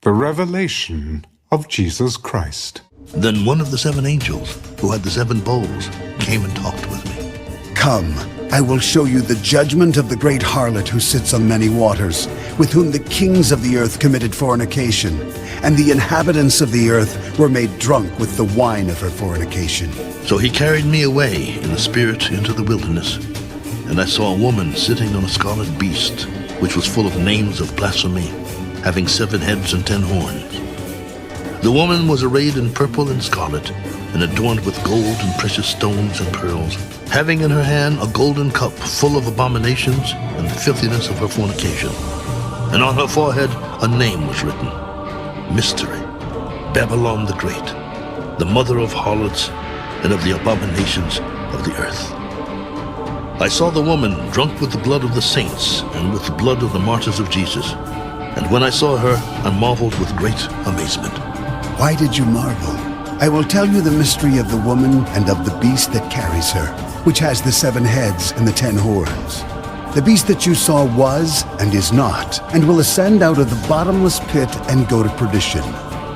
The revelation of Jesus Christ. Then one of the 7 angels, who had the 7 bowls, came and talked with me. Come, I will show you the judgment of the great harlot who sits on many waters, with whom the kings of the earth committed fornication, and the inhabitants of the earth were made drunk with the wine of her fornication. So he carried me away in the spirit into the wilderness, and I saw a woman sitting on a scarlet beast, which was full of names of blasphemy, having 7 heads and 10 horns. The woman was arrayed in purple and scarlet, and adorned with gold and precious stones and pearls, having in her hand a golden cup full of abominations and the filthiness of her fornication. And on her forehead a name was written, Mystery, Babylon the Great, the mother of harlots and of the abominations of the earth. I saw the woman drunk with the blood of the saints and with the blood of the martyrs of Jesus. And when I saw her, I marveled with great amazement. Why did you marvel? I will tell you the mystery of the woman and of the beast that carries her, which has the 7 heads and the 10 horns. The beast that you saw was and is not, and will ascend out of the bottomless pit and go to perdition.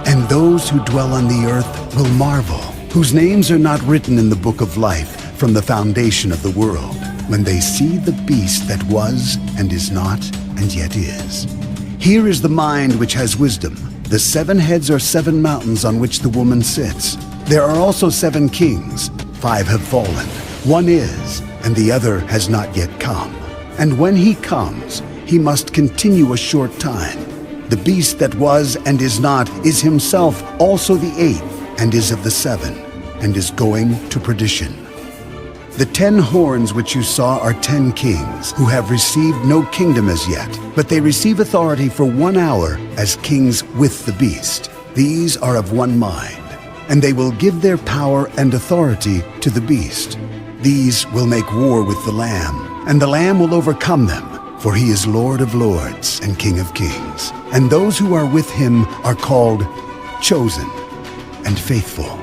And those who dwell on the earth will marvel, whose names are not written in the book of life from the foundation of the world, when they see the beast that was and is not and yet is. Here is the mind which has wisdom. The 7 heads are 7 mountains on which the woman sits. There are also 7 kings. 5 have fallen. 1 is, and the other has not yet come. And when he comes, he must continue a short time. The beast that was and is not is himself also the 8th, and is of the 7, and is going to perdition. The 10 horns which you saw are 10 kings, who have received no kingdom as yet, but they receive authority for 1 hour as kings with the beast. These are of one mind, and they will give their power and authority to the beast. These will make war with the Lamb, and the Lamb will overcome them, for he is Lord of lords and King of kings. And those who are with him are called chosen and faithful.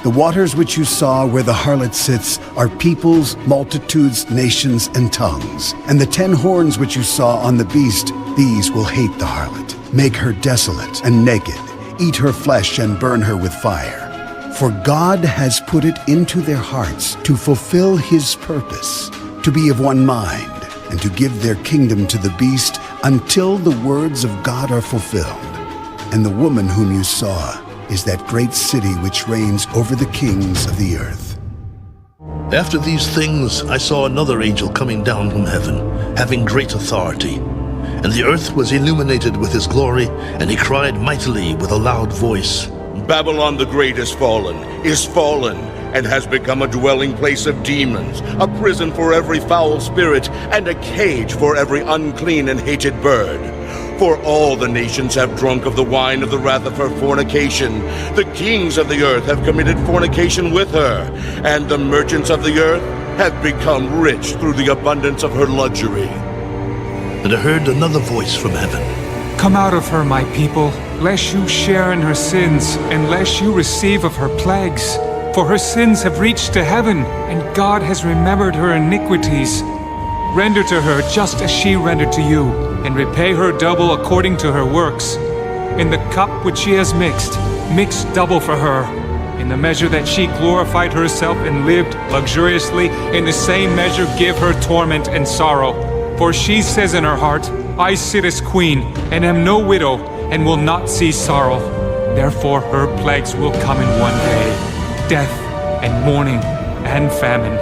The waters which you saw where the harlot sits are peoples, multitudes, nations, and tongues. And the 10 horns which you saw on the beast, these will hate the harlot, make her desolate and naked, eat her flesh and burn her with fire. For God has put it into their hearts to fulfill his purpose, to be of one mind, and to give their kingdom to the beast until the words of God are fulfilled. And the woman whom you saw is that great city which reigns over the kings of the earth. After these things I saw another angel coming down from heaven, having great authority. And the earth was illuminated with his glory, and he cried mightily with a loud voice, Babylon the Great is fallen, and has become a dwelling place of demons, a prison for every foul spirit, and a cage for every unclean and hated bird. For all the nations have drunk of the wine of the wrath of her fornication. The kings of the earth have committed fornication with her, and the merchants of the earth have become rich through the abundance of her luxury. And I heard another voice from heaven. Come out of her, my people, lest you share in her sins, and lest you receive of her plagues. For her sins have reached to heaven, and God has remembered her iniquities. Render to her just as she rendered to you, and repay her double according to her works. In the cup which she has mix double for her. In the measure that she glorified herself and lived luxuriously, in the same measure give her torment and sorrow. For she says in her heart, I sit as queen, and am no widow, and will not see sorrow. Therefore her plagues will come in one day, death and mourning and famine.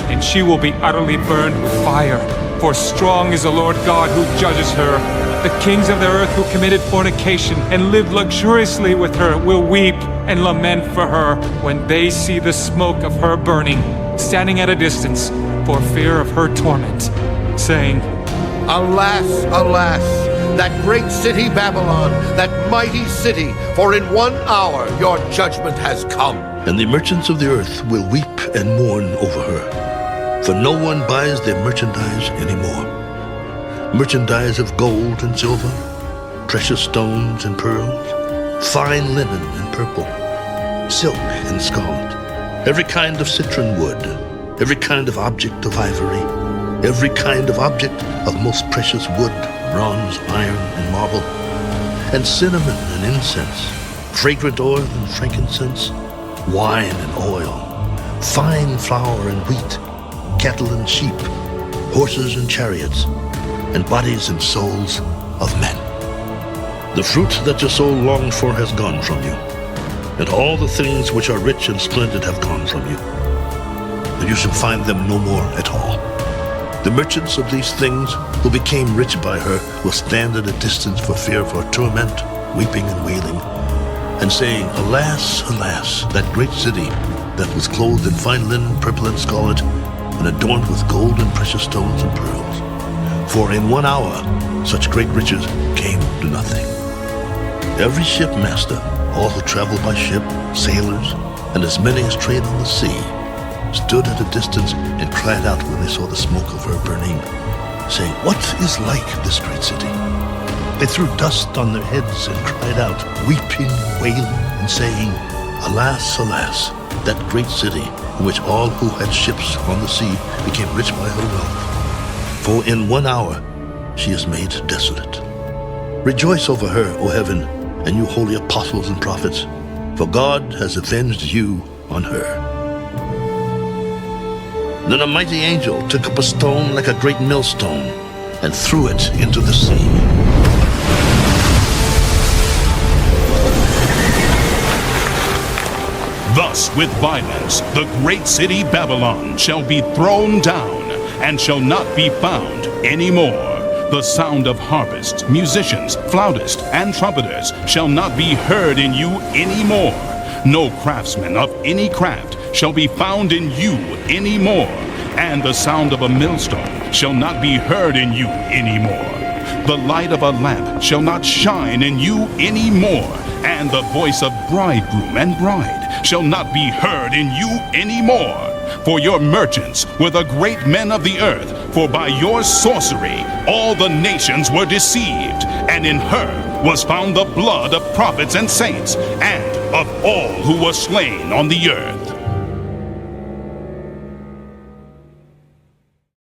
And she will be utterly burned with fire. For strong is the Lord God who judges her. The kings of the earth who committed fornication and lived luxuriously with her will weep and lament for her when they see the smoke of her burning, standing at a distance for fear of her torment, saying, Alas, alas, that great city Babylon, that mighty city, for in 1 hour your judgment has come. And the merchants of the earth will weep and mourn over her. For no one buys their merchandise anymore. Merchandise of gold and silver, precious stones and pearls, fine linen and purple, silk and scarlet, every kind of citron wood, every kind of object of ivory, every kind of object of most precious wood, bronze, iron, and marble, and cinnamon and incense, fragrant oil and frankincense, wine and oil, fine flour and wheat, cattle and sheep, horses and chariots, and bodies and souls of men. The fruit that your soul longed for has gone from you, and all the things which are rich and splendid have gone from you, and you shall find them no more at all. The merchants of these things who became rich by her will stand at a distance for fear of her torment, weeping and wailing, and saying, Alas, alas, that great city that was clothed in fine linen, purple and scarlet, and adorned with gold and precious stones and pearls. For in 1 hour such great riches came to nothing. Every shipmaster, all who travel by ship, sailors, and as many as trade on the sea, stood at a distance and cried out when they saw the smoke of her burning, saying, What is like this great city? They threw dust on their heads and cried out, weeping, wailing, and saying, Alas, alas, that great city, in which all who had ships on the sea became rich by her wealth. For in 1 hour she is made desolate. Rejoice over her, O heaven, and you holy apostles and prophets, for God has avenged you on her. Then a mighty angel took up a stone like a great millstone and threw it into the sea. Thus with violence the great city Babylon shall be thrown down, and shall not be found any more. The sound of harpists, musicians, flautists, and trumpeters shall not be heard in you any more. No craftsman of any craft shall be found in you any more, and the sound of a millstone shall not be heard in you any more. The light of a lamp shall not shine in you any more, and the voice of bridegroom and bride shall not be heard in you any more. For your merchants were the great men of the earth, for by your sorcery all the nations were deceived, and in her was found the blood of prophets and saints, and of all who were slain on the earth.